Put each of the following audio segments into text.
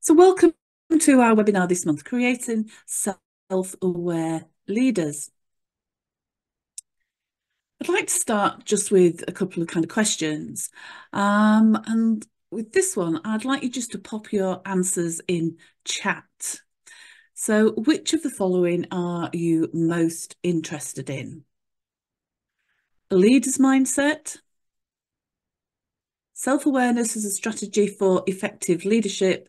So welcome to our webinar this month, Creating Self-Aware Leaders. I'd like to start just with a couple of kind of questions. And with this one, I'd like you just to pop your answers in chat. So which of the following are you most interested in? A leader's mindset, self-awareness as a strategy for effective leadership,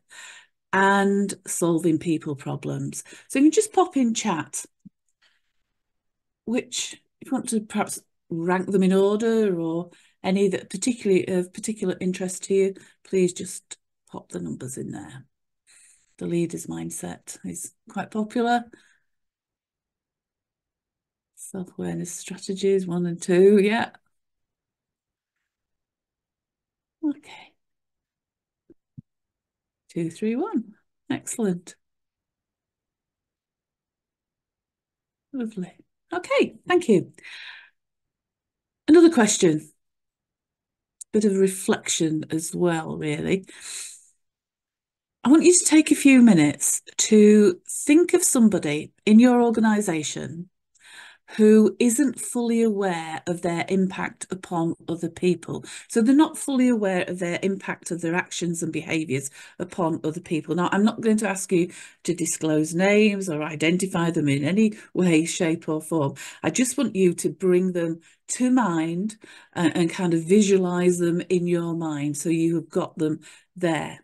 and solving people problems. So you can just pop in chat which, if you want to perhaps rank them in order or any that particularly of particular interest to you, please just pop the numbers in there. The leader's mindset is quite popular. Self-awareness strategies 1 and 2, yeah. Okay. 2, 3, 1. Excellent. Lovely. Okay, thank you. Another question. Bit of reflection as well, really. I want you to take a few minutes to think of somebody in your organisation who isn't fully aware of their impact upon other people. So they're not fully aware of their impact of their actions and behaviours upon other people. Now, I'm not going to ask you to disclose names or identify them in any way, shape or form. I just want you to bring them to mind and kind of visualise them in your mind so you have got them there.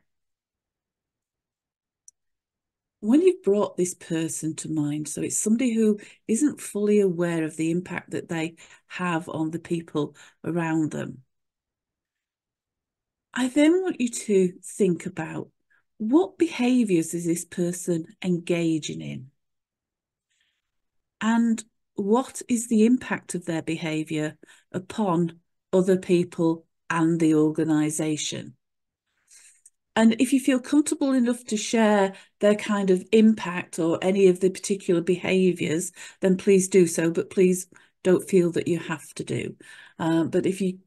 When you've brought this person to mind, so it's somebody who isn't fully aware of the impact that they have on the people around them, I then want you to think about what behaviours is this person engaging in? And what is the impact of their behaviour upon other people and the organisation? And if you feel comfortable enough to share their kind of impact or any of the particular behaviours, then please do so. But please don't feel that you have to do. But if you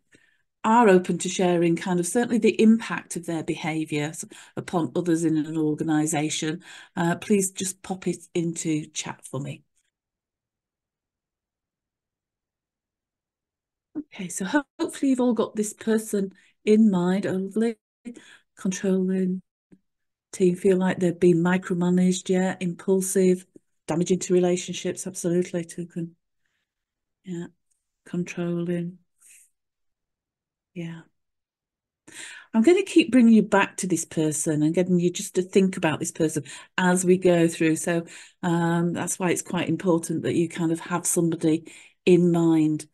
are open to sharing kind of certainly the impact of their behaviours upon others in an organisation, please just pop it into chat for me. Okay, so hopefully you've all got this person in mind. Hopefully, controlling. Team feel like they're being micromanaged, yeah, impulsive, damaging to relationships, absolutely, Toucan. Yeah, controlling. Yeah. I'm going to keep bringing you back to this person and getting you just to think about this person as we go through. So that's why it's quite important that you kind of have somebody in mind.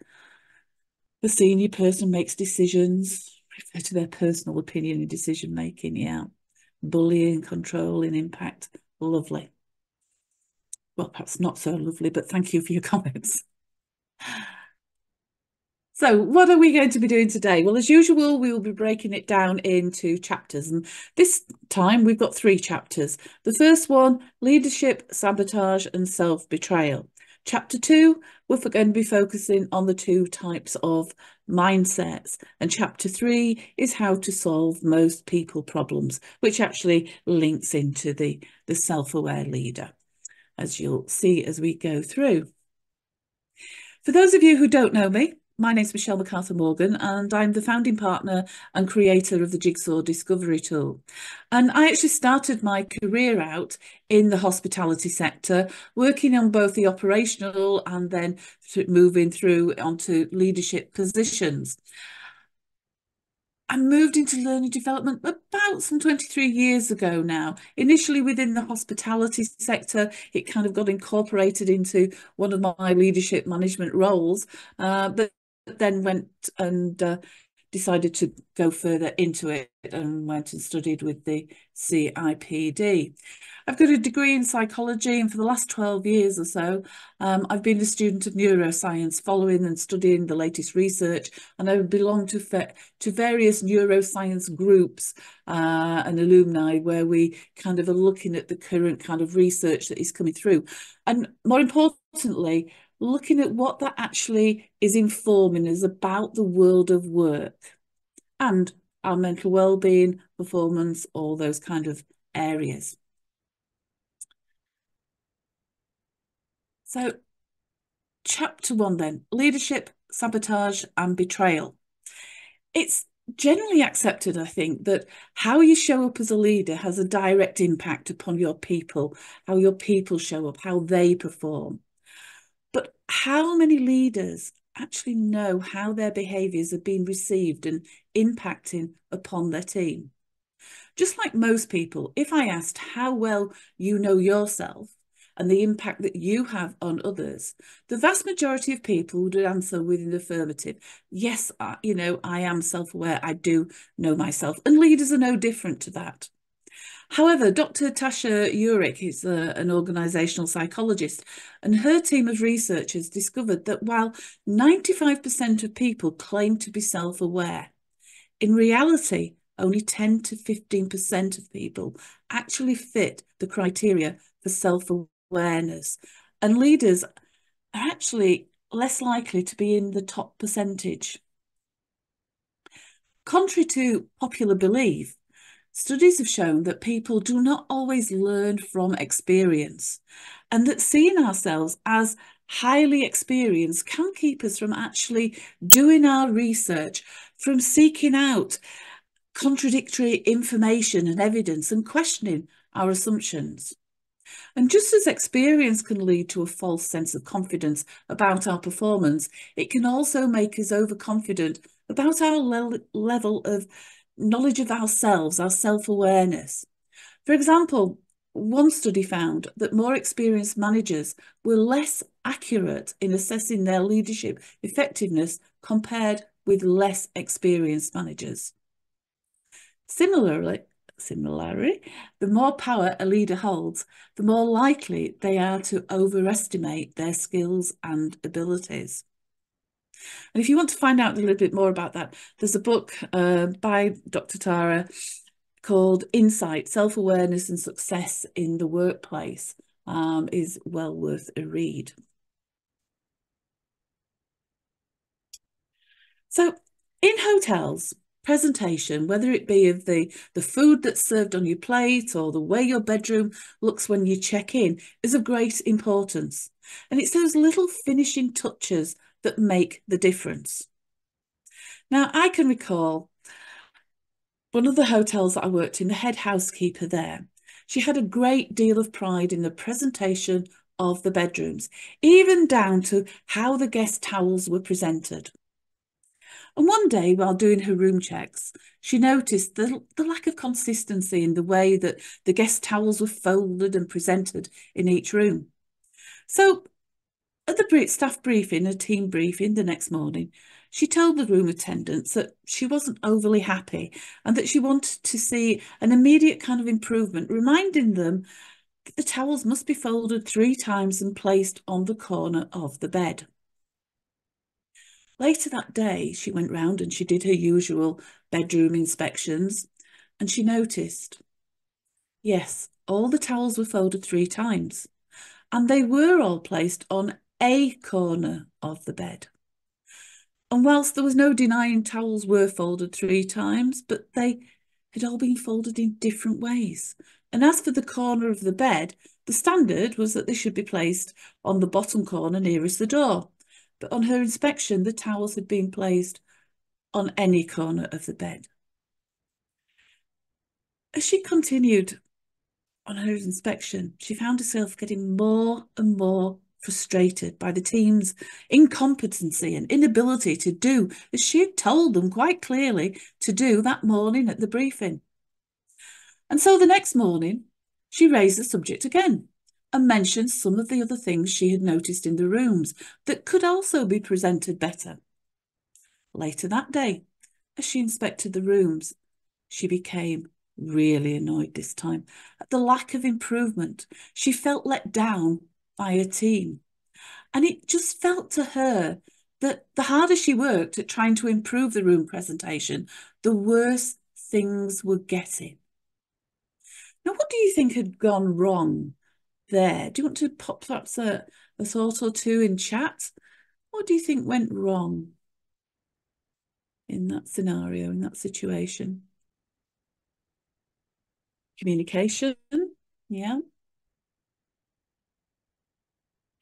The senior person makes decisions, refer to their personal opinion in decision making, yeah. Bullying, controlling, impact, lovely. Well, perhaps not so lovely, but thank you for your comments. So what are we going to be doing today? Well, as usual, we will be breaking it down into chapters. And this time we've got 3 chapters. The first one, leadership, sabotage and self-betrayal. Chapter 2, we're going to be focusing on the 2 types of mindsets. And chapter 3 is how to solve most people problems, which actually links into the self-aware leader, as you'll see as we go through. For those of you who don't know me, my name's Michelle MacArthur Morgan and I'm the founding partner and creator of the Jigsaw Discovery Tool. And I actually started my career out in the hospitality sector, working on both the operational and then moving through onto leadership positions. I moved into learning development about some 23 years ago now. Initially within the hospitality sector, it kind of got incorporated into one of my leadership management roles, but then went and decided to go further into it and went and studied with the CIPD. I've got a degree in psychology, and for the last 12 years or so, I've been a student of neuroscience, following and studying the latest research, and I belong to various neuroscience groups and alumni where we kind of are looking at the current kind of research that is coming through. And more importantly, looking at what that actually is informing us about the world of work and our mental well-being, performance, all those kind of areas. So chapter 1 then, leadership, sabotage and betrayal. It's generally accepted, I think, that how you show up as a leader has a direct impact upon your people, how your people show up, how they perform. But how many leaders actually know how their behaviours are being received and impacting upon their team? Just like most people, if I asked how well you know yourself and the impact that you have on others, the vast majority of people would answer with an affirmative. Yes, I am self-aware. I do know myself. And leaders are no different to that. However, Dr. Tasha Eurich is an organisational psychologist, and her team of researchers discovered that while 95% of people claim to be self-aware, in reality, only 10 to 15% of people actually fit the criteria for self-awareness. And leaders are actually less likely to be in the top percentage. Contrary to popular belief, studies have shown that people do not always learn from experience, and that seeing ourselves as highly experienced can keep us from actually doing our research, from seeking out contradictory information and evidence and questioning our assumptions. And just as experience can lead to a false sense of confidence about our performance, it can also make us overconfident about our level of knowledge of ourselves, our self-awareness. For example, one study found that more experienced managers were less accurate in assessing their leadership effectiveness compared with less experienced managers. Similarly, the more power a leader holds, the more likely they are to overestimate their skills and abilities. And if you want to find out a little bit more about that, there's a book by Dr. Tara called Insight, Self-Awareness and Success in the Workplace, is well worth a read. So in hotels, presentation, whether it be of the food that's served on your plate or the way your bedroom looks when you check in, is of great importance. And it's those little finishing touches that make the difference. Now, I can recall one of the hotels that I worked in, the head housekeeper there, she had a great deal of pride in the presentation of the bedrooms, even down to how the guest towels were presented. And one day, while doing her room checks, she noticed the lack of consistency in the way that the guest towels were folded and presented in each room. So at the staff briefing, a team briefing the next morning, she told the room attendants that she wasn't overly happy and that she wanted to see an immediate kind of improvement, reminding them that the towels must be folded 3 times and placed on the corner of the bed. Later that day, she went round and she did her usual bedroom inspections, and she noticed, yes, all the towels were folded 3 times, and they were all placed on a corner of the bed. And whilst there was no denying towels were folded 3 times, but they had all been folded in different ways. And as for the corner of the bed, the standard was that they should be placed on the bottom corner nearest the door. But on her inspection, the towels had been placed on any corner of the bed. As she continued on her inspection, she found herself getting more and more frustrated by the team's incompetency and inability to do as she had told them quite clearly to do that morning at the briefing. And so the next morning, she raised the subject again and mentioned some of the other things she had noticed in the rooms that could also be presented better. Later that day, as she inspected the rooms, she became really annoyed this time at the lack of improvement. She felt let down by her team. And it just felt to her that the harder she worked at trying to improve the room presentation, the worse things were getting. Now, what do you think had gone wrong there? Do you want to pop perhaps a thought or two in chat? What do you think went wrong in that scenario, in that situation? Communication, yeah.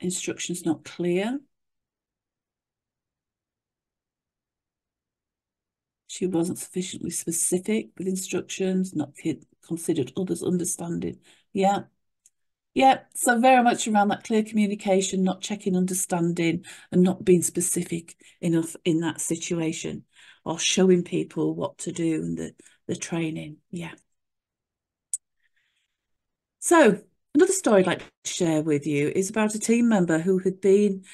Instructions not clear. She wasn't sufficiently specific with instructions, not considered others' understanding. Yeah. Yeah, so very much around that clear communication, not checking understanding, and not being specific enough in that situation, or showing people what to do and the training. Yeah. So another story I'd like to share with you is about a team member who had been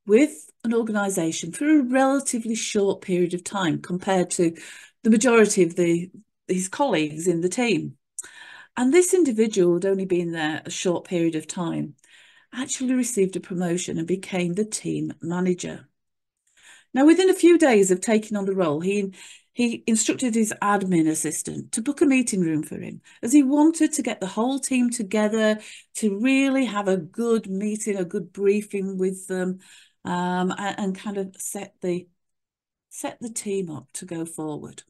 with an organisation for a relatively short period of time compared to the majority of his colleagues in the team. And this individual had only been there a short period of time, actually received a promotion and became the team manager. Now, within a few days of taking on the role, he instructed his admin assistant to book a meeting room for him, as he wanted to get the whole team together to really have a good meeting, a good briefing with them, and kind of set the team up to go forward.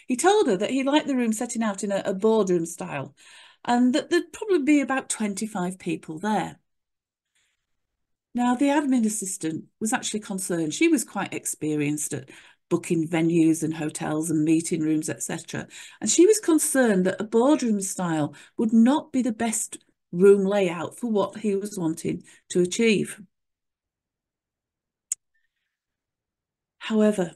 He told her that he liked the room setting out in a boardroom style, and that there'd probably be about 25 people there. Now, the admin assistant was actually concerned. She was quite experienced at booking venues and hotels and meeting rooms, etc. And she was concerned that a boardroom style would not be the best room layout for what he was wanting to achieve. However,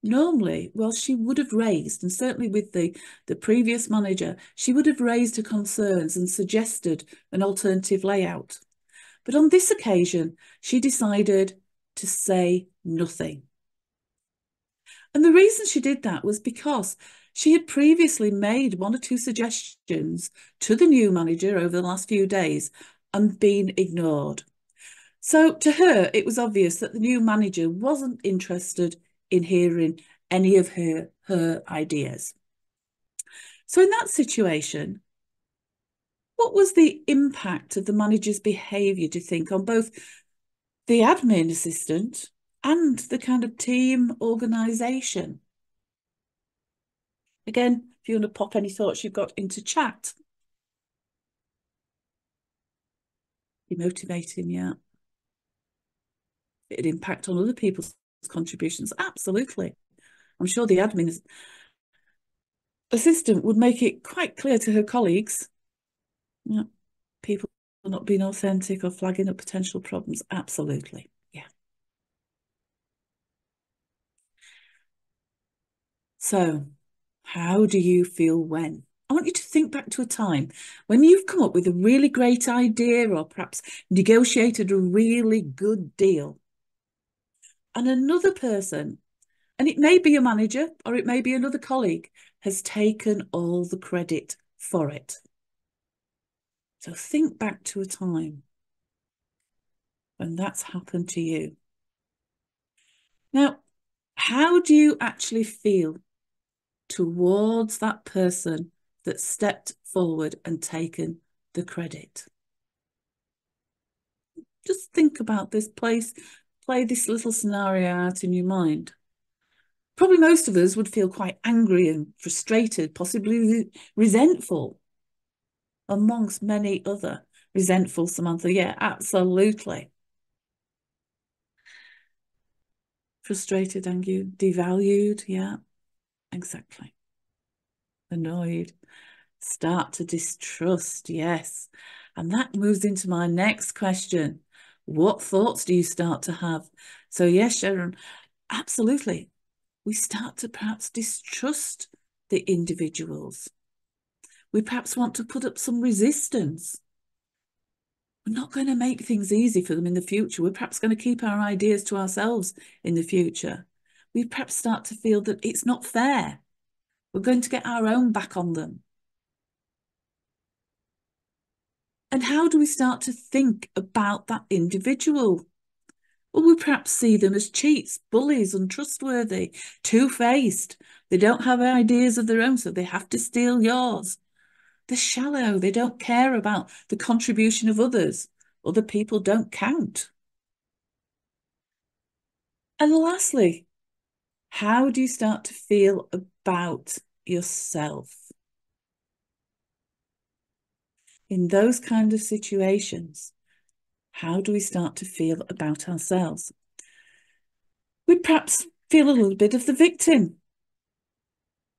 normally, well, she would have raised, and certainly with the previous manager, she would have raised her concerns and suggested an alternative layout. But on this occasion, she decided to say nothing. And the reason she did that was because she had previously made one or two suggestions to the new manager over the last few days and been ignored. So to her, it was obvious that the new manager wasn't interested in hearing any of her ideas. So in that situation, what was the impact of the manager's behaviour, do you think, on both the admin assistant and the kind of team organisation? Again, if you want to pop any thoughts you've got into chat. Demotivating, yeah. It'd impact on other people's contributions. Absolutely. I'm sure the admin assistant would make it quite clear to her colleagues, yeah, people not being authentic or flagging up potential problems. Absolutely. Yeah. So, how do you feel when? I want you to think back to a time when you've come up with a really great idea or perhaps negotiated a really good deal, and another person, and it may be your manager or it may be another colleague, has taken all the credit for it. So think back to a time when that's happened to you. Now, how do you actually feel towards that person that stepped forward and taken the credit? Just think about this place, play this little scenario out in your mind. Probably most of us would feel quite angry and frustrated, possibly resentful, amongst many other resentful, Samantha. Yeah, absolutely. Frustrated, angry, devalued. Yeah, exactly. Annoyed. Start to distrust. Yes. And that moves into my next question. What thoughts do you start to have? So, yes, Sharon, absolutely. We start to perhaps distrust the individuals. We perhaps want to put up some resistance. We're not going to make things easy for them in the future. We're perhaps going to keep our ideas to ourselves in the future. We perhaps start to feel that it's not fair. We're going to get our own back on them. And how do we start to think about that individual? Well, we perhaps see them as cheats, bullies, untrustworthy, two-faced. They don't have ideas of their own, so they have to steal yours. They're shallow. They don't care about the contribution of others. Other people don't count. And lastly, how do you start to feel about yourself? in those kind of situations, how do we start to feel about ourselves? We perhaps feel a little bit of the victim.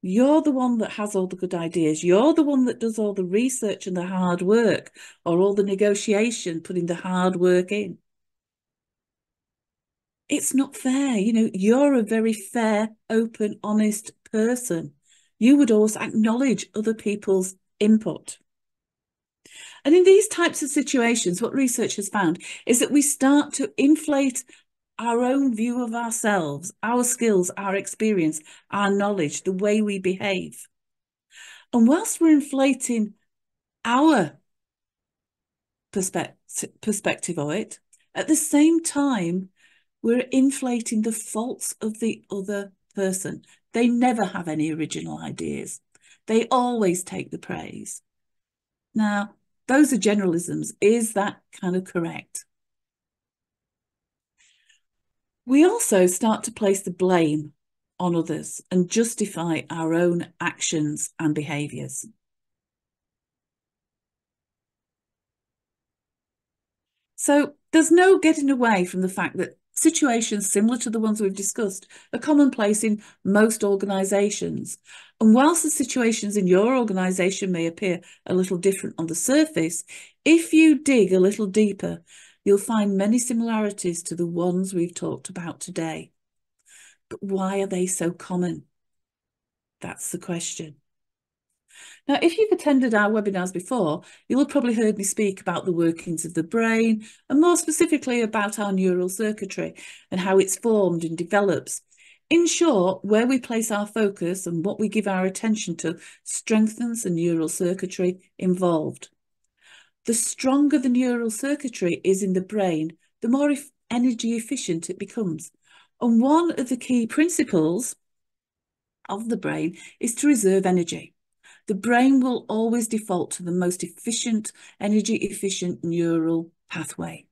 You're the one that has all the good ideas. You're the one that does all the research and the hard work, or all the negotiation, putting the hard work in. It's not fair. You know, you're a very fair, open, honest person. You would always acknowledge other people's input. And in these types of situations, what research has found is that we start to inflate our own view of ourselves, our skills, our experience, our knowledge, the way we behave. And whilst we're inflating our perspective of it, at the same time, we're inflating the faults of the other person. They never have any original ideas. They always take the praise. Now, those are generalisms. Is that kind of correct? We also start to place the blame on others and justify our own actions and behaviours. So there's no getting away from the fact that situations similar to the ones we've discussed are commonplace in most organisations. And whilst the situations in your organisation may appear a little different on the surface, if you dig a little deeper, you'll find many similarities to the ones we've talked about today. But why are they so common? That's the question. Now, if you've attended our webinars before, you'll have probably heard me speak about the workings of the brain, and more specifically about our neural circuitry and how it's formed and develops. In short, where we place our focus and what we give our attention to strengthens the neural circuitry involved. The stronger the neural circuitry is in the brain, the more energy efficient it becomes. And one of the key principles of the brain is to reserve energy. The brain will always default to the most efficient, energy-efficient neural pathway.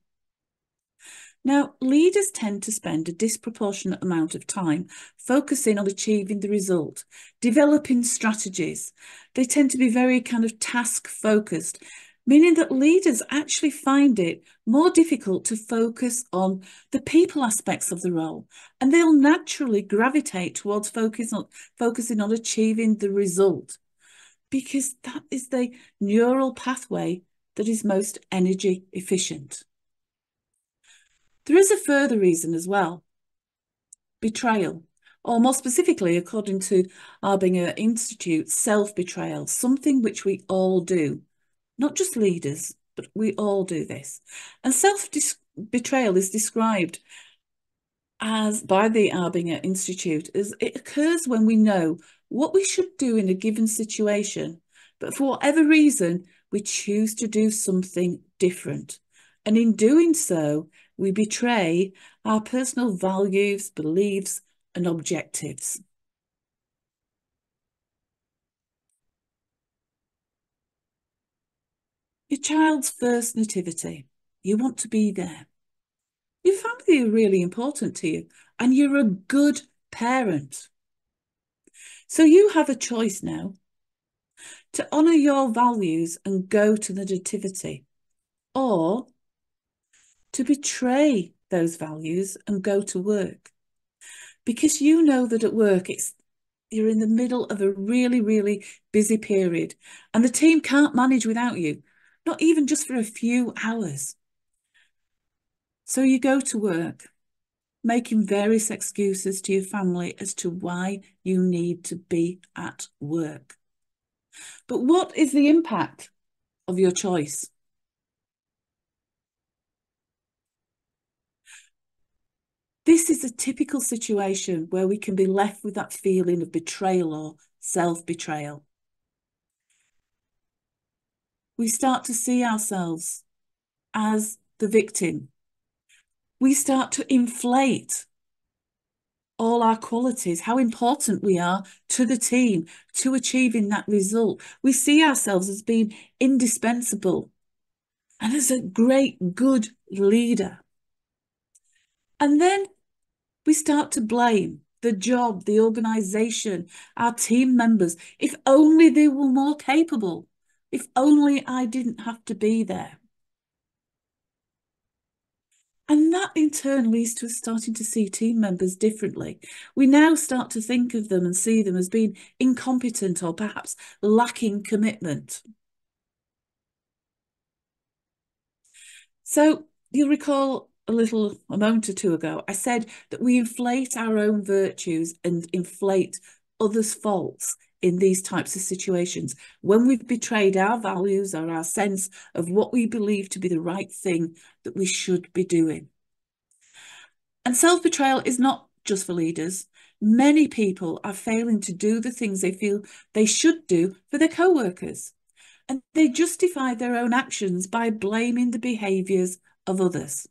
Now, leaders tend to spend a disproportionate amount of time focusing on achieving the result, developing strategies. They tend to be very kind of task-focused, meaning that leaders actually find it more difficult to focus on the people aspects of the role, and they'll naturally gravitate towards focusing on achieving the result, because that is the neural pathway that is most energy efficient. There is a further reason as well: betrayal, or more specifically, according to Arbinger Institute, self-betrayal, something which we all do, not just leaders, but we all do this. And self-betrayal is described as by the Arbinger Institute as it occurs when we know what we should do in a given situation, but for whatever reason, we choose to do something different. And in doing so, we betray our personal values, beliefs, and objectives. Your child's first nativity, you want to be there. Your family are really important to you, and you're a good parent. So you have a choice now to honour your values and go to the nativity, or to betray those values and go to work. Because you know that at work you're in the middle of a really, really busy period, and the team can't manage without you, not even just for a few hours. So you go to work, making various excuses to your family as to why you need to be at work. But what is the impact of your choice? This is a typical situation where we can be left with that feeling of betrayal or self-betrayal. We start to see ourselves as the victim. We start to inflate all our qualities, how important we are to the team, to achieving that result. We see ourselves as being indispensable and as a great, good leader. And then we start to blame the job, the organisation, our team members. If only they were more capable. If only I didn't have to be there. And that in turn leads to us starting to see team members differently. We now start to think of them and see them as being incompetent or perhaps lacking commitment. So you'll recall a moment or two ago, I said that we inflate our own virtues and inflate others' faults in these types of situations when we've betrayed our values or our sense of what we believe to be the right thing that we should be doing. And self-betrayal is not just for leaders. Many people are failing to do the things they feel they should do for their co-workers. And they justify their own actions by blaming the behaviours of others.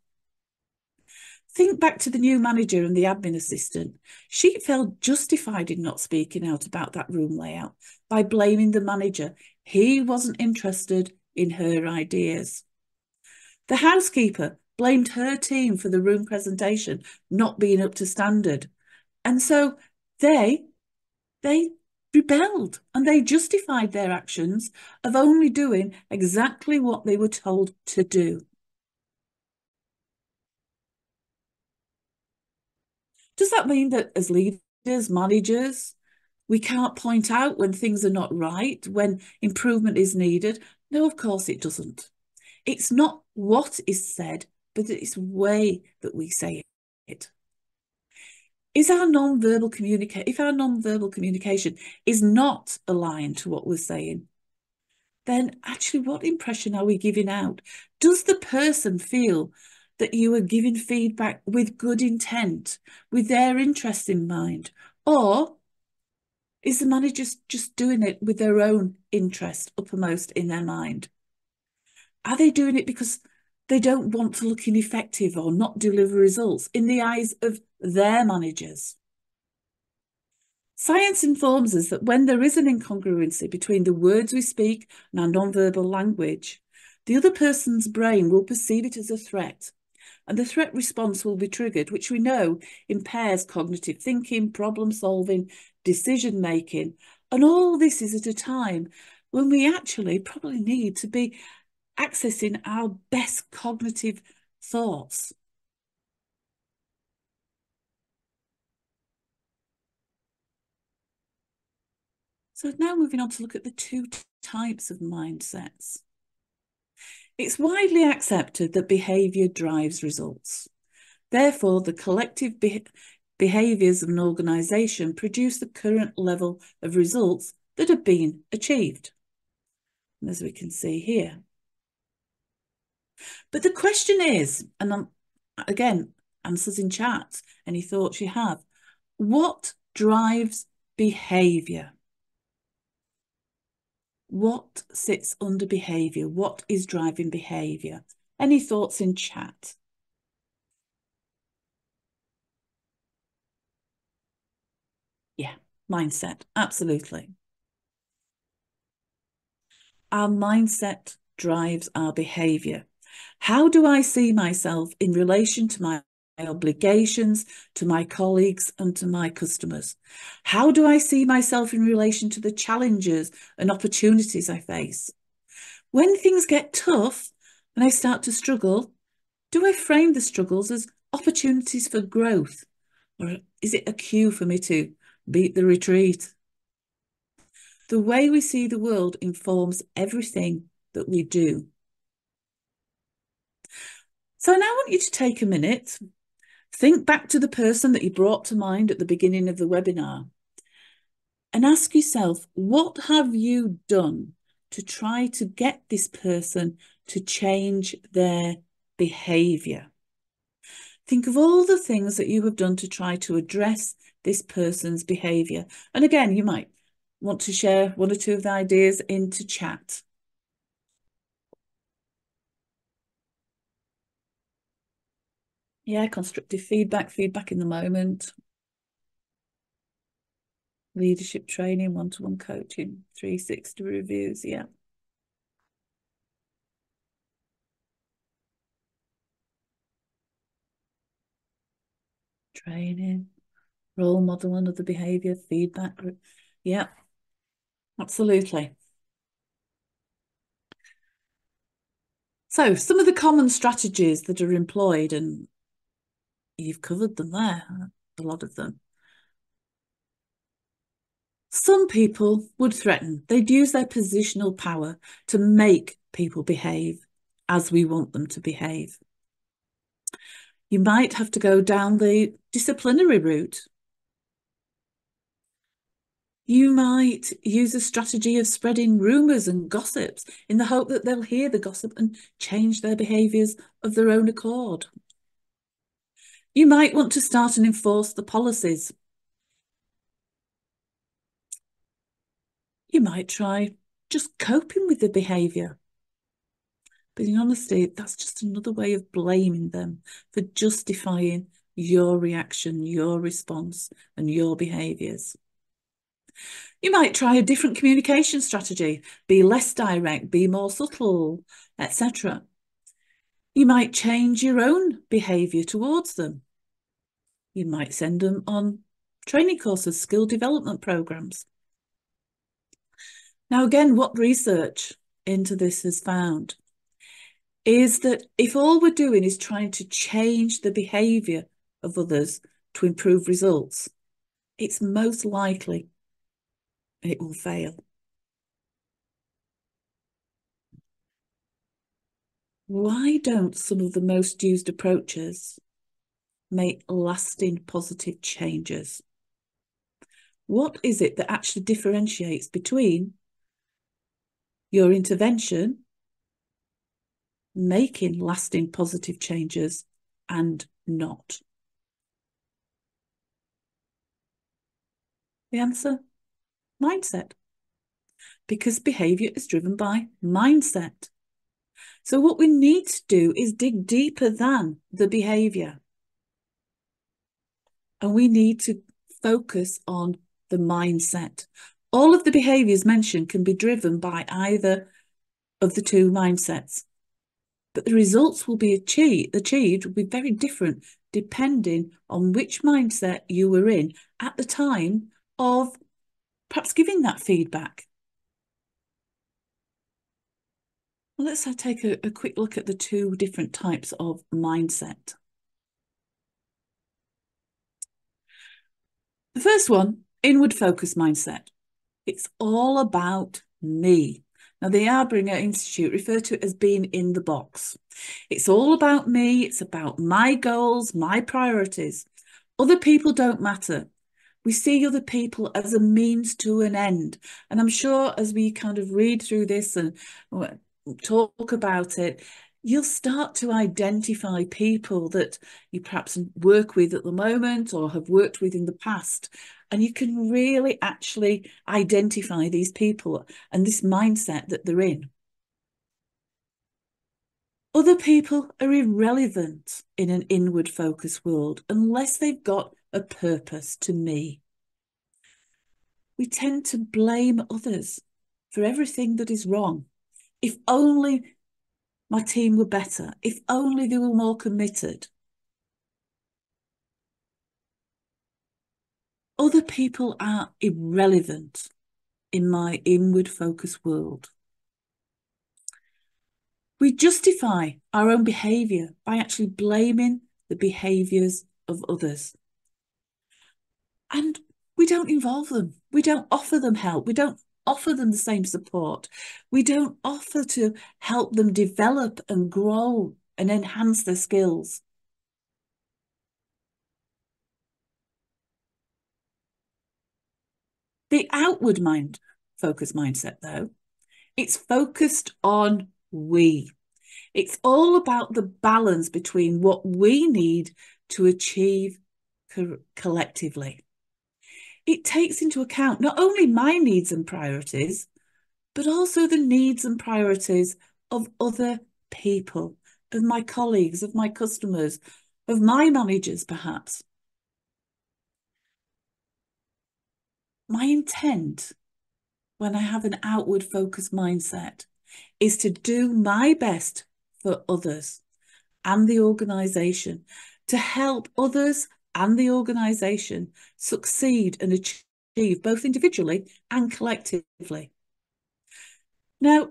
Think back to the new manager and the admin assistant. She felt justified in not speaking out about that room layout by blaming the manager. He wasn't interested in her ideas. The housekeeper blamed her team for the room presentation not being up to standard. And so they rebelled and they justified their actions of only doing exactly what they were told to do. Does that mean that as leaders, managers, we can't point out when things are not right, when improvement is needed? No, of course it doesn't. It's not what is said, but it's the way that we say it. If our non-verbal communication is not aligned to what we're saying, then actually what impression are we giving out? Does the person feel that you are giving feedback with good intent, with their interest in mind? Or is the manager just doing it with their own interest uppermost in their mind? Are they doing it because they don't want to look ineffective or not deliver results in the eyes of their managers? Science informs us that when there is an incongruency between the words we speak and our non-verbal language, the other person's brain will perceive it as a threat, and the threat response will be triggered, which we know impairs cognitive thinking, problem solving, decision making. And all this is at a time when we actually probably need to be accessing our best cognitive thoughts. So now moving on to look at the two types of mindsets. It's widely accepted that behaviour drives results. Therefore, the collective behaviours of an organisation produce the current level of results that have been achieved, as we can see here. But the question is, and again, answers in chat, any thoughts you have, what drives behaviour? What sits under behaviour? What is driving behaviour? Any thoughts in chat? Yeah, mindset, absolutely. Our mindset drives our behaviour. How do I see myself in relation to my obligations, to my colleagues and to my customers? How do I see myself in relation to the challenges and opportunities I face? When things get tough and I start to struggle, do I frame the struggles as opportunities for growth? Or is it a cue for me to beat the retreat? The way we see the world informs everything that we do. So now I want you to take a minute, think back to the person that you brought to mind at the beginning of the webinar, and ask yourself, what have you done to try to get this person to change their behaviour? Think of all the things that you have done to try to address this person's behaviour. And again, you might want to share one or two of the ideas into chat. Yeah, constructive feedback, feedback in the moment. Leadership training, one-to-one coaching, 360 reviews, yeah. Training, role model another behaviour, feedback group. Yeah, absolutely. So some of the common strategies that are employed, and you've covered them there, a lot of them. Some people would threaten. They'd use their positional power to make people behave as we want them to behave. You might have to go down the disciplinary route. You might use a strategy of spreading rumours and gossips in the hope that they'll hear the gossip and change their behaviours of their own accord. You might want to start and enforce the policies. You might try just coping with the behaviour. But in honesty, that's just another way of blaming them for justifying your reaction, your response, and your behaviours. You might try a different communication strategy, be less direct, be more subtle, etc. You might change your own behaviour towards them. You might send them on training courses, skill development programs. Now, again, what research into this has found is that if all we're doing is trying to change the behaviour of others to improve results, it's most likely it will fail. Why don't some of the most used approaches make lasting positive changes? What is it that actually differentiates between your intervention making lasting positive changes and not? The answer, mindset. Because behaviour is driven by mindset. So what we need to do is dig deeper than the behaviour. And we need to focus on the mindset. All of the behaviours mentioned can be driven by either of the two mindsets. But the results will be achieved will be very different depending on which mindset you were in at the time of perhaps giving that feedback. Well, let's take a quick look at the two different types of mindset. The first one, inward focus mindset. It's all about me. Now, the Arbringer Institute refer to it as being in the box. It's all about me. It's about my goals, my priorities. Other people don't matter. We see other people as a means to an end. And I'm sure as we kind of read through this and talk about it, you'll start to identify people that you perhaps work with at the moment or have worked with in the past. And you can really actually identify these people and this mindset that they're in. Other people are irrelevant in an inward focused world unless they've got a purpose to me. We tend to blame others for everything that is wrong. If only my team were better, if only they were more committed. Other people are irrelevant in my inward focused world. We justify our own behaviour by actually blaming the behaviours of others. And we don't involve them. We don't offer them help. We don't offer them the same support. We don't offer to help them develop and grow and enhance their skills. The outward focused mindset, though, it's focused on we. It's all about the balance between what we need to achieve collectively. It takes into account not only my needs and priorities, but also the needs and priorities of other people, of my colleagues, of my customers, of my managers, perhaps. My intent when I have an outward focused mindset is to do my best for others and the organisation, to help others and the organisation succeed and achieve both individually and collectively. Now,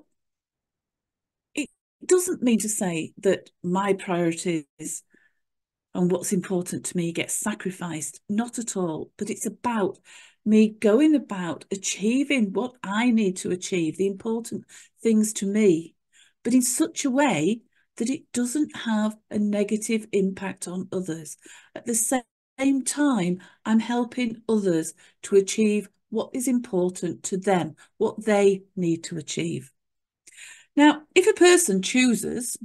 it's doesn't mean to say that my priorities and what's important to me gets sacrificed. Not at all. But it's about me going about achieving what I need to achieve, the important things to me, but in such a way that it doesn't have a negative impact on others. At the same time, I'm helping others to achieve what is important to them, what they need to achieve. Now, if a person chooses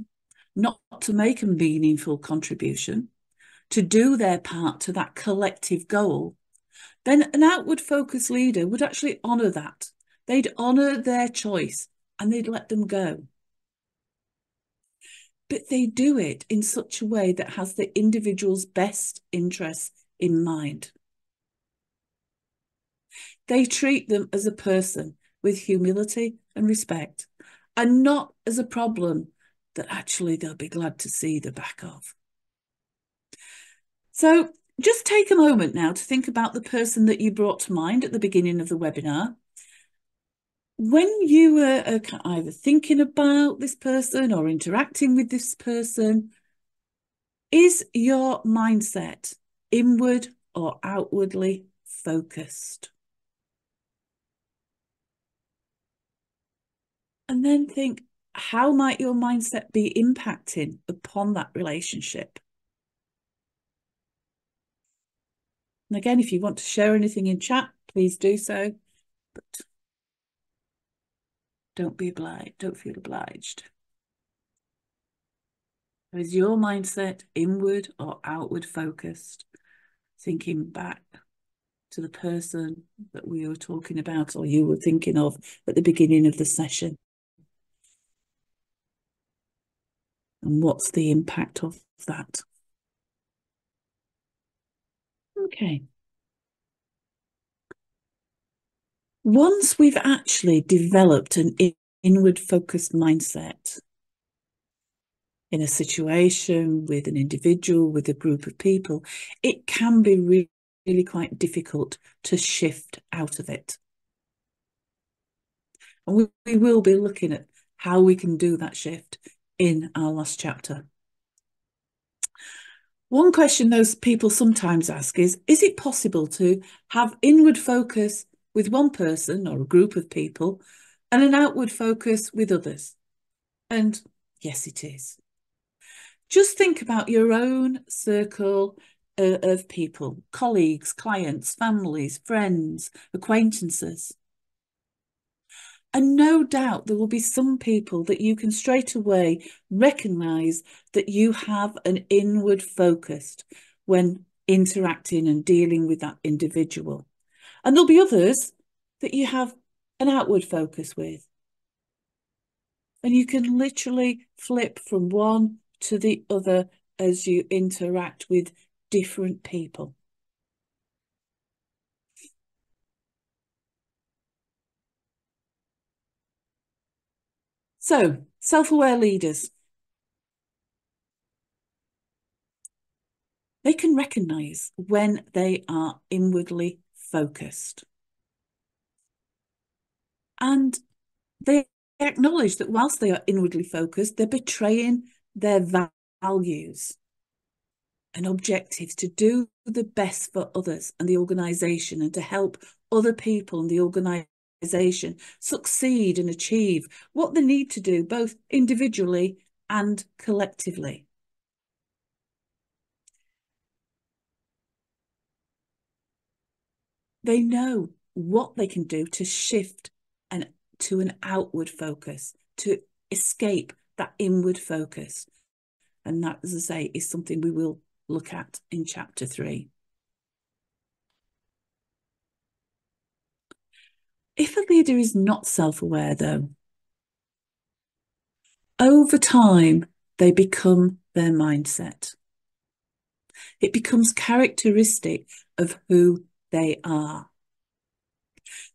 not to make a meaningful contribution, to do their part to that collective goal, then an outward focused leader would actually honour that. They'd honour their choice and they'd let them go. But they do it in such a way that has the individual's best interests in mind. They treat them as a person with humility and respect, and not as a problem that actually they'll be glad to see the back of. So just take a moment now to think about the person that you brought to mind at the beginning of the webinar. When you were either thinking about this person or interacting with this person, is your mindset inward or outwardly focused? And then think, how might your mindset be impacting upon that relationship? And again, if you want to share anything in chat, please do so. But don't be obliged. Don't feel obliged. Is your mindset inward or outward focused? Thinking back to the person that we were talking about or you were thinking of at the beginning of the session. And what's the impact of that? Okay. Once we've actually developed an inward focused mindset in a situation with an individual, with a group of people, it can be really quite difficult to shift out of it. And we will be looking at how we can do that shift in our last chapter. One question those people sometimes ask is it possible to have inward focus with one person or a group of people and an outward focus with others? And yes, it is. Just think about your own circle of people, colleagues, clients, families, friends, acquaintances. And no doubt there will be some people that you can straight away recognise that you have an inward focus when interacting and dealing with that individual. And there'll be others that you have an outward focus with. And you can literally flip from one to the other as you interact with different people. So, self-aware leaders. They can recognise when they are inwardly focused. And they acknowledge that whilst they are inwardly focused, they're betraying their values and objectives to do the best for others and the organisation and to help other people and the organisation succeed and achieve what they need to do, both individually and collectively. They know what they can do to shift to an outward focus, to escape that inward focus. And that, as I say, is something we will look at in chapter 3. If a leader is not self-aware, though, over time, they become their mindset. It becomes characteristic of who they are.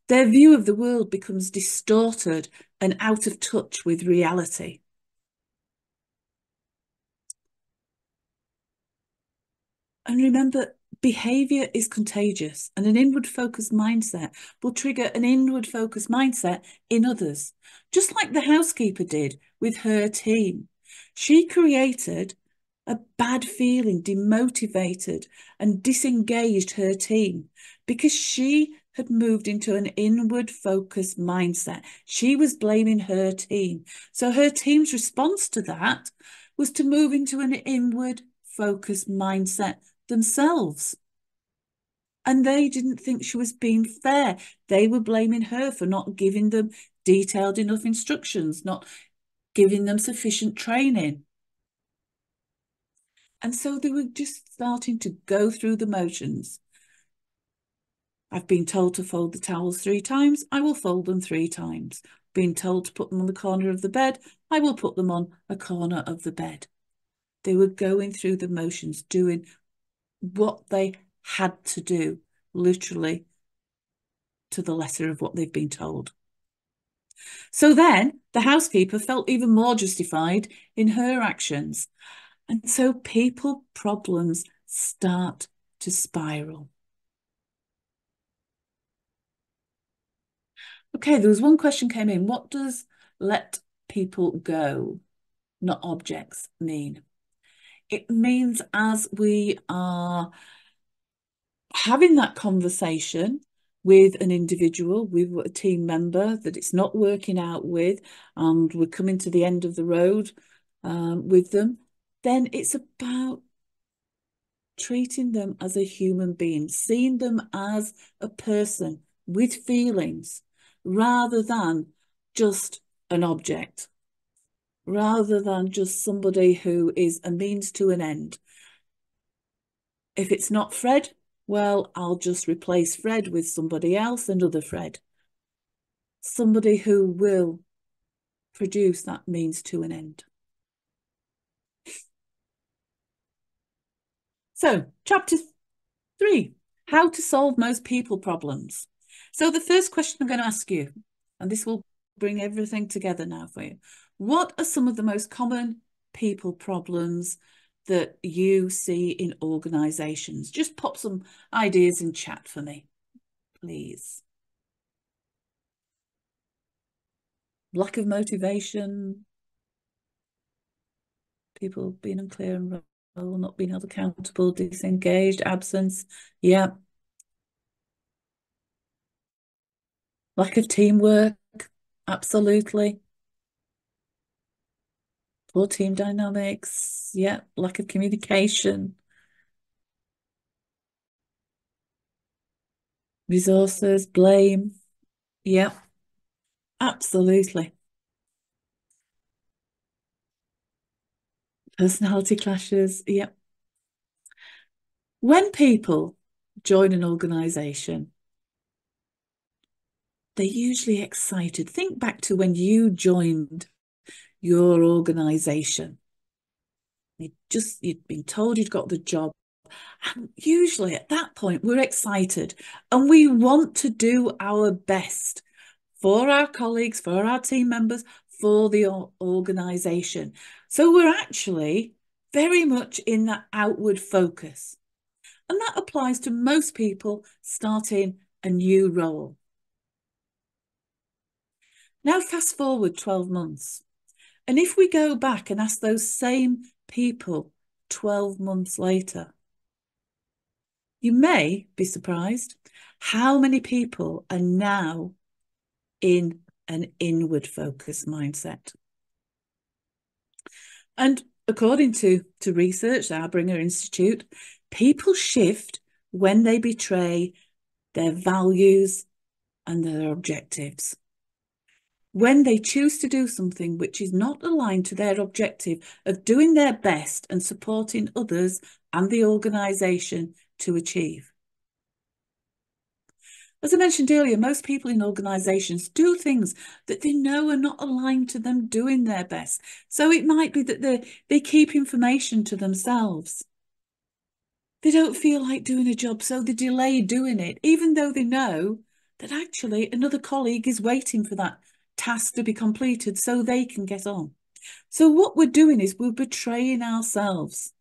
Their view of the world becomes distorted and out of touch with reality. And remember, behaviour is contagious, and an inward focused mindset will trigger an inward focused mindset in others, just like the housekeeper did with her team. She created a bad feeling, demotivated and disengaged her team because she had moved into an inward focused mindset. She was blaming her team. So her team's response to that was to move into an inward focused mindset themselves. And they didn't think she was being fair. They were blaming her for not giving them detailed enough instructions, not giving them sufficient training. And so they were just starting to go through the motions. I've been told to fold the towels 3 times. I will fold them 3 times. Been told to put them on the corner of the bed. I will put them on a corner of the bed. They were going through the motions, doing what they had to do, literally to the letter of what they've been told. So then the housekeeper felt even more justified in her actions. And so people problems start to spiral. Okay, there was one question came in. What does let people go, not objects, mean? It means as we are having that conversation with an individual, with a team member that it's not working out with, and we're coming to the end of the road with them, then it's about treating them as a human being, seeing them as a person with feelings rather than just an object, rather than just somebody who is a means to an end. If it's not Fred, well, I'll just replace Fred with somebody else, another Fred. Somebody who will produce that means to an end. So, chapter 3, how to solve most people problems. So the first question I'm going to ask you, and this will bring everything together now for you. What are some of the most common people problems that you see in organisations? Just pop some ideas in chat for me, please. Lack of motivation, people being unclear and role, not being held accountable, disengaged, absence. Yeah. Lack of teamwork, absolutely. Poor team dynamics, yeah. Lack of communication. Resources, blame, yeah. Absolutely. Personality clashes, yeah. When people join an organisation, they're usually excited. Think back to when you joined your organisation. You'd been told you'd got the job. And usually at that point, we're excited and we want to do our best for our colleagues, for our team members, for the organisation. So we're actually very much in that outward focus. And that applies to most people starting a new role. Now, fast forward 12 months. And if we go back and ask those same people 12 months later, you may be surprised how many people are now in an inward focus mindset. And according to research, the Harbinger Institute, people shift when they betray their values and their objectives. When they choose to do something which is not aligned to their objective of doing their best and supporting others and the organisation to achieve. As I mentioned earlier, most people in organisations do things that they know are not aligned to them doing their best. So it might be that they keep information to themselves. They don't feel like doing a job, so they delay doing it, even though they know that actually another colleague is waiting for that task to be completed so they can get on. So what we're doing is we're betraying ourselves.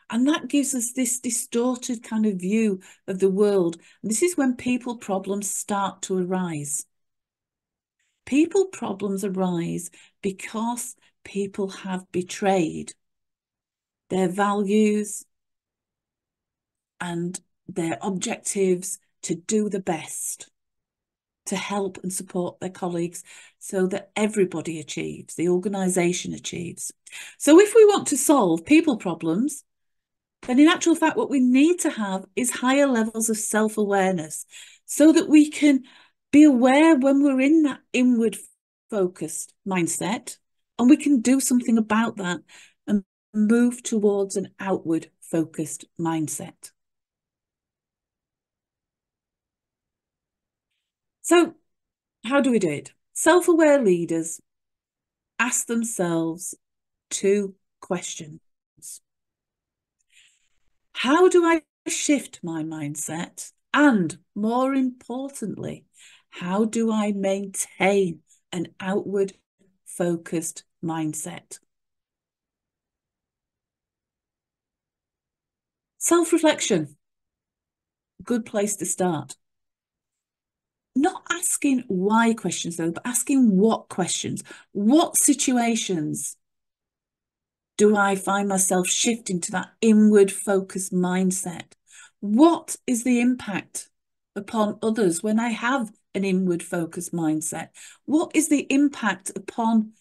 And that gives us this distorted kind of view of the world. And this is when people problems start to arise. People problems arise because people have betrayed their values and their objectives to do the best, to help and support their colleagues so that everybody achieves, the organisation achieves. So if we want to solve people problems, then in actual fact, what we need to have is higher levels of self-awareness so that we can be aware when we're in that inward focused mindset, and we can do something about that and move towards an outward focused mindset. So how do we do it? Self-aware leaders ask themselves 2 questions. How do I shift my mindset? And more importantly, how do I maintain an outward focused mindset? Self-reflection, good place to start. Not asking why questions though, but asking what questions. What situations do I find myself shifting to that inward focused mindset? What is the impact upon others when I have an inward focused mindset? What is the impact upon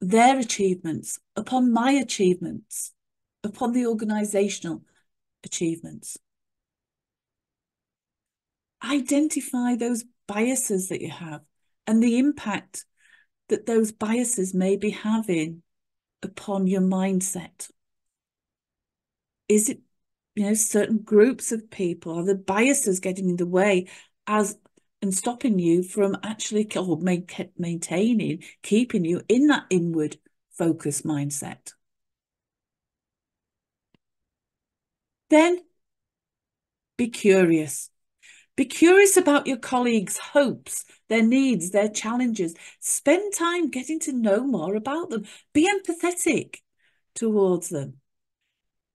their achievements, upon my achievements, upon the organisational achievements? Identify those biases that you have and the impact that those biases may be having upon your mindset. Is it, certain groups of people? Are the biases getting in the way and stopping you from actually maintaining, keeping you in that inward focus mindset? Then be curious. Be curious about your colleagues' hopes, their needs, their challenges. Spend time getting to know more about them. Be empathetic towards them.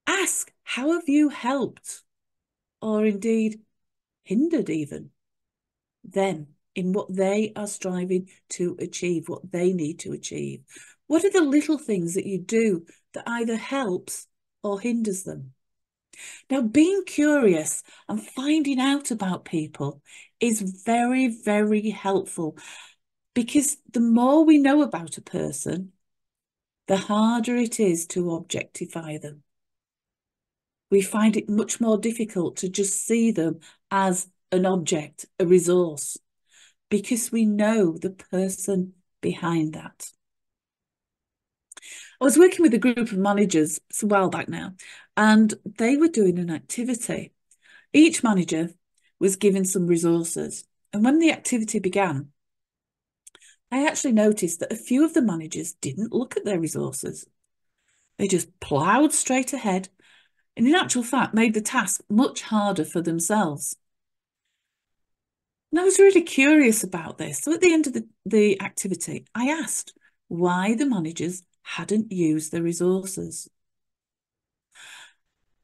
Ask, how have you helped, or indeed hindered even, them in what they are striving to achieve, what they need to achieve? What are the little things that you do that either helps or hinders them? Now, being curious and finding out about people is very, very helpful, because the more we know about a person, the harder it is to objectify them. We find it much more difficult to just see them as an object, a resource, because we know the person behind that. I was working with a group of managers a while back now, and they were doing an activity. Each manager was given some resources, and when the activity began, I actually noticed that a few of the managers didn't look at their resources. They just ploughed straight ahead, and in actual fact made the task much harder for themselves. And I was really curious about this. So at the end of the activity, I asked why the managers hadn't used their resources.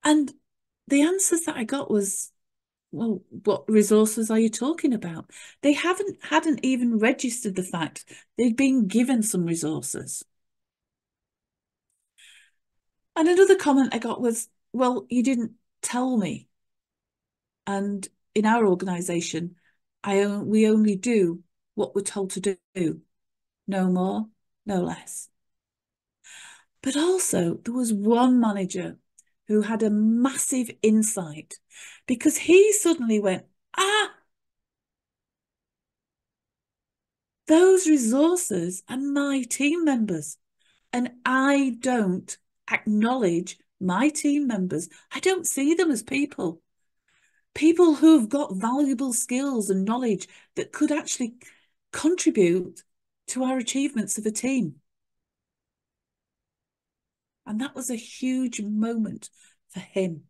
And the answers that I got was, well, what resources are you talking about? They hadn't even registered the fact they'd been given some resources. And another comment I got was, well, you didn't tell me. And in our organisation, we only do what we're told to do. No more, no less. But also, there was one manager who had a massive insight, because he suddenly went, those resources are my team members, and I don't acknowledge my team members. I don't see them as people who've got valuable skills and knowledge that could actually contribute to our achievements of a team. And that was a huge moment for him.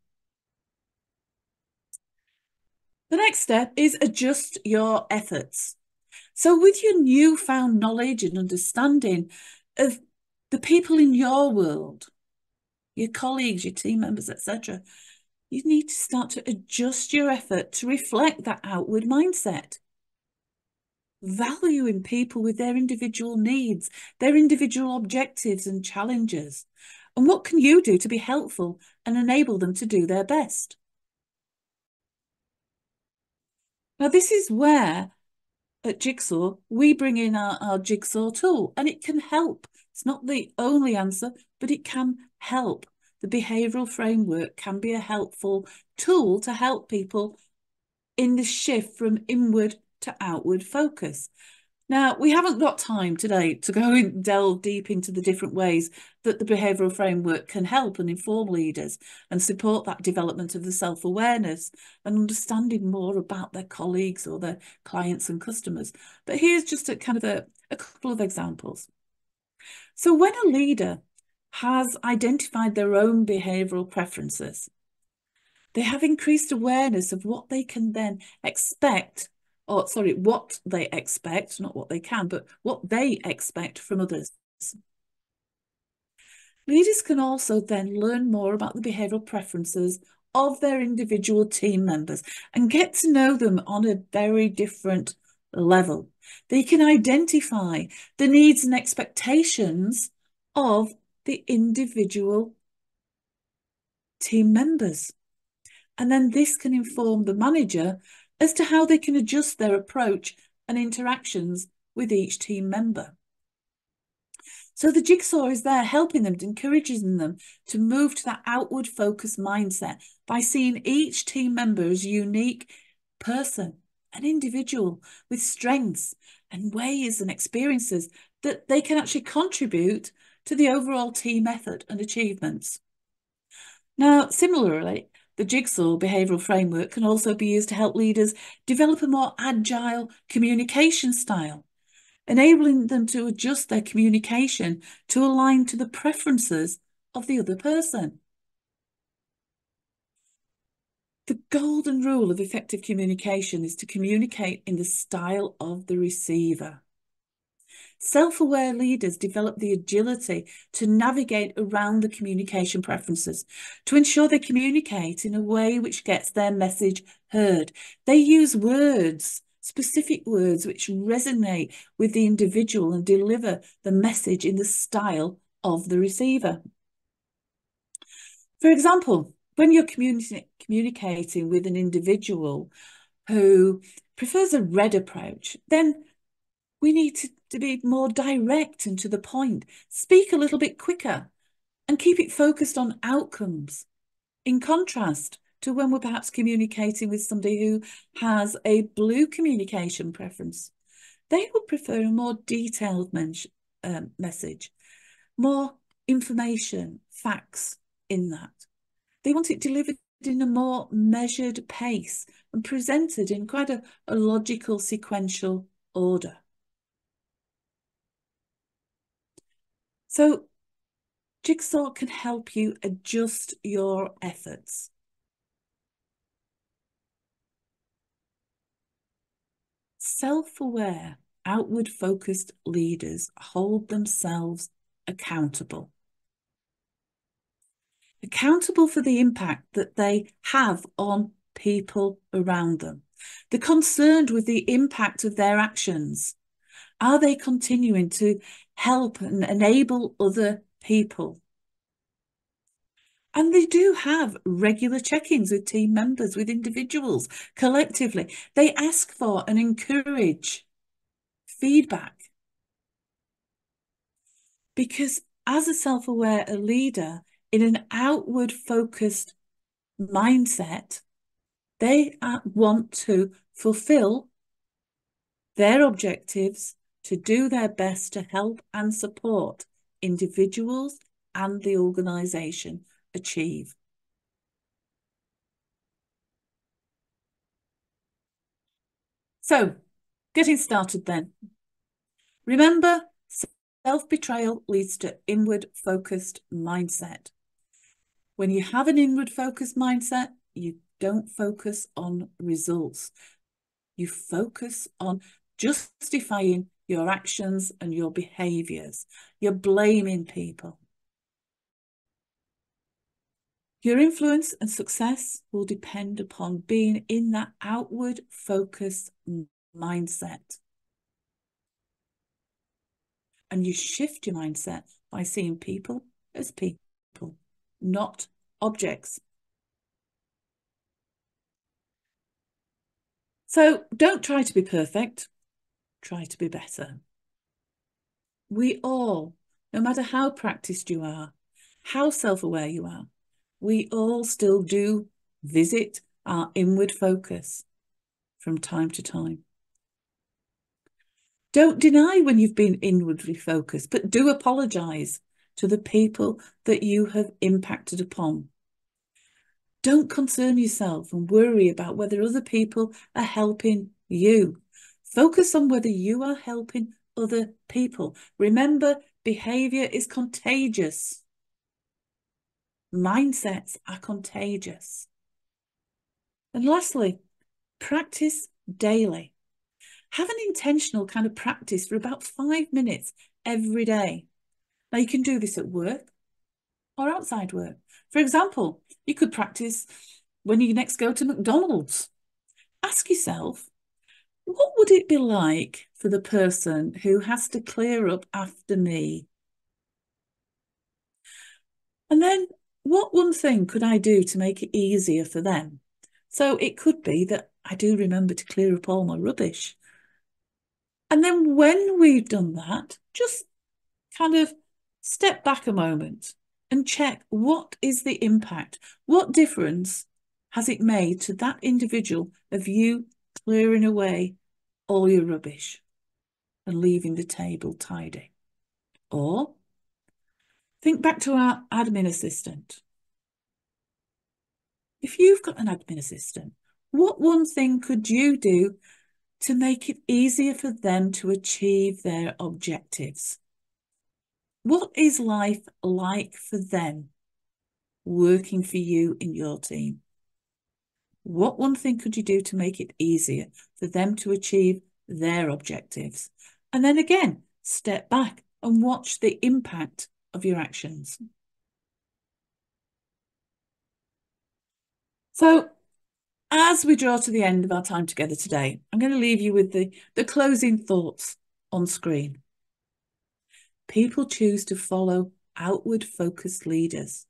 The next step is adjust your efforts. So with your newfound knowledge and understanding of the people in your world, your colleagues, your team members, etc., you need to start to adjust your effort to reflect that outward mindset. valuing people with their individual needs, their individual objectives and challenges. And what can you do to be helpful and enable them to do their best? Now, this is where at Jigsaw, we bring in our Jigsaw tool, and it can help. It's not the only answer, but it can help. The behavioural framework can be a helpful tool to help people in the shift from inward to outward focus. Now, we haven't got time today to go and delve deep into the different ways that the behavioural framework can help and inform leaders and support that development of the self-awareness and understanding more about their colleagues or their clients and customers. But here's just a couple of examples. So when a leader has identified their own behavioural preferences, they have increased awareness of what they can then expect, or sorry, what they expect, not what they can, but what they expect from others. Leaders can also then learn more about the behavioural preferences of their individual team members and get to know them on a very different level. They can identify the needs and expectations of the individual team members. And then this can inform the manager as to how they can adjust their approach and interactions with each team member. So the Jigsaw is there helping them, encouraging them to move to that outward focused mindset by seeing each team member as a unique person, an individual with strengths and ways and experiences that they can actually contribute to the overall team effort and achievements. Now, similarly, the Jigsaw behavioural framework can also be used to help leaders develop a more agile communication style, enabling them to adjust their communication to align to the preferences of the other person. The golden rule of effective communication is to communicate in the style of the receiver. Self-aware leaders develop the agility to navigate around the communication preferences to ensure they communicate in a way which gets their message heard. They use words, specific words, which resonate with the individual and deliver the message in the style of the receiver. For example, when you're communicating with an individual who prefers a red approach, then we need to be more direct and to the point, speak a little bit quicker and keep it focused on outcomes. In contrast to when we're perhaps communicating with somebody who has a blue communication preference, they would prefer a more detailed message, more information, facts in that. They want it delivered in a more measured pace and presented in quite a logical, sequential order. So Jigsaw can help you adjust your efforts. Self-aware, outward-focused leaders hold themselves accountable. Accountable for the impact that they have on people around them. They're concerned with the impact of their actions. Are they continuing to help and enable other people? And they do have regular check-ins with team members, with individuals, collectively. They ask for and encourage feedback. Because as a self-aware leader in an outward-focused mindset, they want to fulfill their objectives, to do their best to help and support individuals and the organisation achieve. So, getting started then. Remember, self-betrayal leads to inward-focused mindset. When you have an inward-focused mindset, you don't focus on results. You focus on justifying your actions and your behaviours. You're blaming people. Your influence and success will depend upon being in that outward focused mindset. And you shift your mindset by seeing people as people, not objects. So don't try to be perfect, try to be better. We all, no matter how practiced you are, how self-aware you are, we all still do visit our inward focus from time to time. Don't deny when you've been inwardly focused, but do apologise to the people that you have impacted upon. Don't concern yourself and worry about whether other people are helping you. Focus on whether you are helping other people. Remember, behaviour is contagious. Mindsets are contagious. And lastly, practice daily. Have an intentional kind of practice for about 5 minutes every day. Now, you can do this at work or outside work. For example, you could practice when you next go to McDonald's. Ask yourself, what would it be like for the person who has to clear up after me? And then, what one thing could I do to make it easier for them? So it could be that I do remember to clear up all my rubbish. And then when we've done that, just kind of step back a moment and check, what is the impact? What difference has it made to that individual of you clearing away all your rubbish and leaving the table tidy? Or think back to our admin assistant. If you've got an admin assistant, what one thing could you do to make it easier for them to achieve their objectives? What is life like for them working for you in your team? What one thing could you do to make it easier for them to achieve their objectives? And then again, step back and watch the impact of your actions. So as we draw to the end of our time together today, I'm going to leave you with the closing thoughts on screen. People choose to follow outward focused leaders.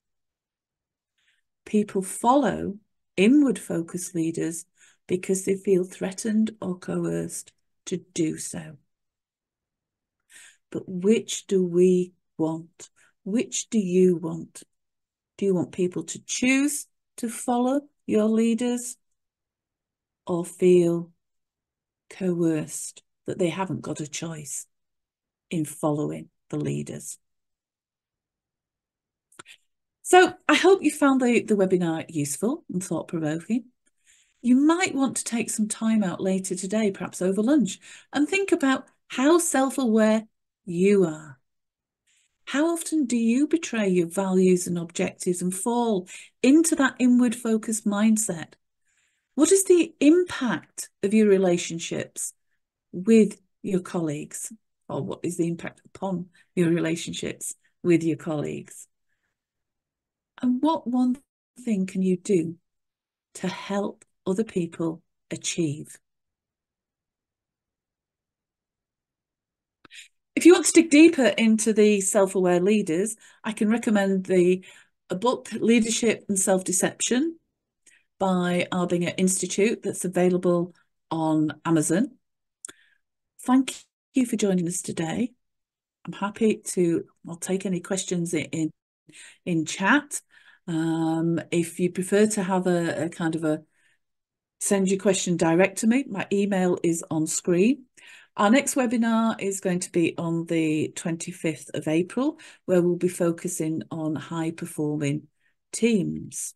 People follow inward focused leaders because they feel threatened or coerced to do so. But which do we want? Which do you want? Do you want people to choose to follow your leaders or feel coerced that they haven't got a choice in following the leaders? So I hope you found the webinar useful and thought-provoking. You might want to take some time out later today, perhaps over lunch, and think about how self-aware you are. How often do you betray your values and objectives and fall into that inward focused mindset? What is the impact of your relationships with your colleagues? Or what is the impact upon your relationships with your colleagues? And what one thing can you do to help other people achieve? If you want to dig deeper into the self-aware leaders, I can recommend a book, Leadership and Self-Deception by Albinger Institute, that's available on Amazon. Thank you for joining us today. I'm happy to, I'll take any questions in chat. If you prefer to have a kind of a send your question direct to me, my email is on screen. Our next webinar is going to be on the 25th of April, where we'll be focusing on high performing teams.